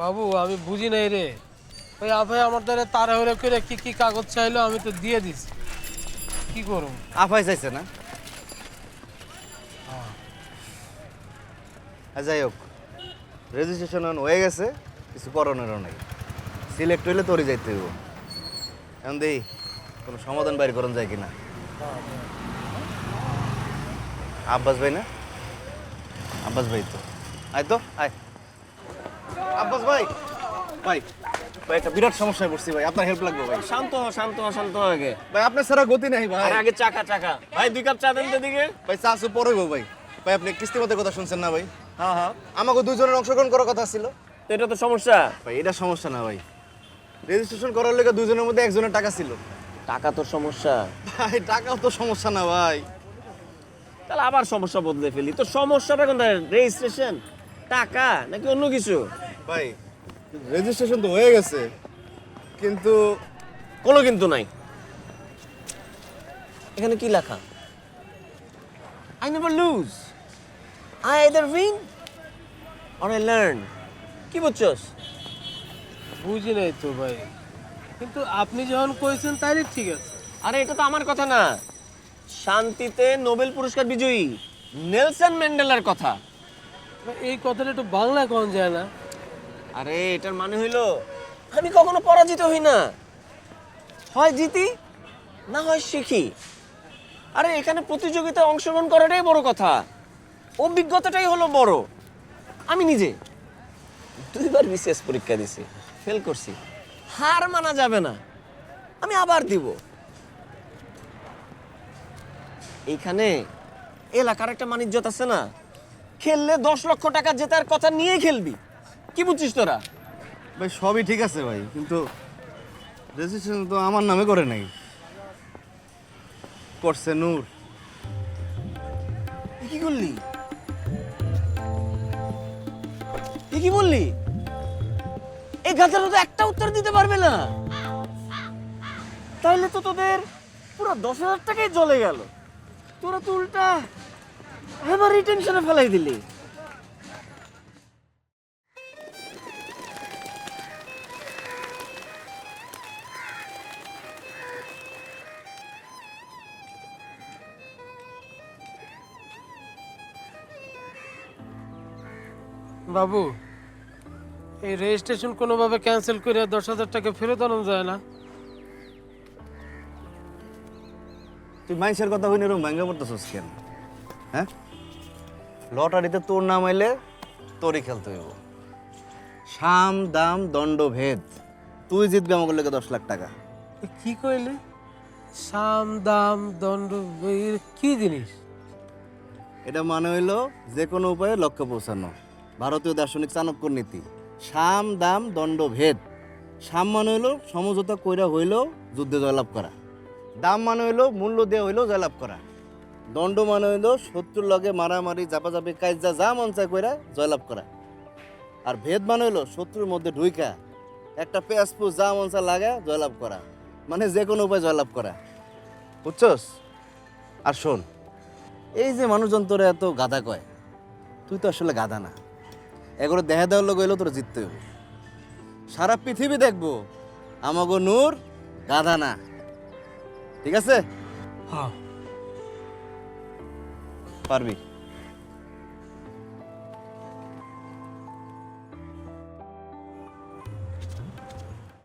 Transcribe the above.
বাবু আমি বুঝি নাই রে। ওই আফাই আমার দ্বারা তাড়াহুড়ো করে কি কি কাগজ চাইলো আমি তো দিয়ে দিছি, কি করব? আফাই চাইছে না? যাই হোক, রেজিস্ট্রেশন হয়ে গেছে, কিছু করণেরও নাই। সিলেক্ট হইলে তোরই যাইতে হইব। এখন দেখি কোনো সমাধান বাইর করণ যায় কিনা। আব্বাস ভাই না? আব্বাস ভাই তো, আয় তো আয়। আব্বাস ভাই, ভাই ভাই একটা বিরাট সমস্যায় পড়ছি ভাই, আপনার হেল্প লাগবে ভাই। শান্ত হ শান্ত হ শান্ত হ আগে। ভাই আপনার ছাড়া গতি নাই ভাই। আরে আগে চাকা চাকা ভাই 2 কাপ চা দেন তো দিকে। ভাই চা আসু পরে হইব ভাই। ভাই আপনি কিস্তি মতো কথা শুনছেন না ভাই? হ্যাঁ হ্যাঁ, আমাকে দুজনের অংশগ্রহণ করার কথা ছিল। তো এটা তো সমস্যা। ভাই এটা সমস্যা না ভাই, রেজিস্ট্রেশন করার লেগে দুজনের মধ্যে একজনের টাকা ছিল। টাকা তোর সমস্যা, ভাই টাকাও তো সমস্যা না ভাই। তাহলে আবার সমস্যা বদলে ফেলি। তোর সমস্যাটা কোনটা? রেজিস্ট্রেশন, টাকা নাকি অন্য কিছু? ভাই রেজিস্ট্রেশন তো হয়ে গেছে, কিন্তু কোনো কিন্তু নাই। এখানে কি লেখা? I never lose, I either win or I learn। কি বুঝছস? বুঝি নাই তো ভাই, কিন্তু আপনি যখন কইছেন তাইলে ঠিক আছে। আরে এটা তো আমার কথা না, শান্তিতে নোবেল পুরস্কার বিজয়ী নেলসন ম্যান্ডেলার কথা। ভাই, এই কথাটা একটু বাংলায় কোন যায় না? আরে এটার মানে হইলো আমি কখনো পরাজিত হই না, হয় জিতি না হয় শিখি। আরে এখানে প্রতিযোগিতায় অংশগ্রহণ করাটাই বড় কথা, অভিজ্ঞতাটাই হলো বড়। আমি নিজে 2বার বিসিএস পরীক্ষা দিছি, ফেল করছি। হার মানা যাবে না, আমি আবার দিব। এইখানে এলাকার একটা মানিজ্যত আছে না, খেললে 10 লক্ষ টাকা জেতার কথা নিয়ে খেলবি। কি বুঝছিস তোরা? ভাই সবই ঠিক আছে ভাই, কিন্তু রেজিস্ট্রেশন তো আমার নামে করে নাই, করছে নূর। এ কি করলি? এ কি বললি? এই গাধাটা তো একটা উত্তর দিতে পারবে না। তাহলে তো তোদের পুরো 10,000 টাকাই জ্বলে গেল। তোরা তো উল্টা এবারই টেনশনে ফেলাই দিলি। বাবু এই রেজিস্ট্রেশন কোনোভাবে ক্যান্সেল করে 10,000 টাকা ফেরত আনা যায় না? তুই মাইন্সের কথা হইনি এরকম ভেঙে পড়তেছিস কেন? হ্যাঁ, লটারিতে তোর নাম আইলে তোরই খেলতে হইব। সাম দাম দণ্ড ভেদ, তুই জিতবি আমাকে লেগে 10 লাখ টাকা। এ কি কইলে? সাম দাম দণ্ড এর কি জিনিস? এটা মানে হইলো যে কোনো উপায়ে লক্ষ্যে পৌঁছানো, ভারতীয় দার্শনিক চাণক্যর নীতি। সাম দাম দণ্ড ভেদ। সাম মানে হইলো সমঝোতা কইরা হইলেও যুদ্ধে জয়লাভ করা, দাম মানে হইলো মূল্য দেওয়া হইলেও জয়লাভ করা, দণ্ড মানে হইলো শত্রুর লগে মারামারি জাপাজাপি কাইজা যা মন চায় কইরা জয়লাভ করা, আর ভেদ মানে হইলো শত্রুর মধ্যে ঢুইকা একটা পেঁয়াজপু যা মন চায় লাগা জয়লাভ করা, মানে যে কোনো উপায় জয়লাভ করা। বুঝছস? আর শোন, এই যে মানুষজন তোরা এত গাধা কয়, তুই তো আসলে গাধা না। এগুলো দেখা দেওয়ার লোক হইলেও তোর জিততে হবে। সারা পৃথিবী দেখবো আমাগো নূর গাধা না। ঠিক আছে? হ্যাঁ। পারবি?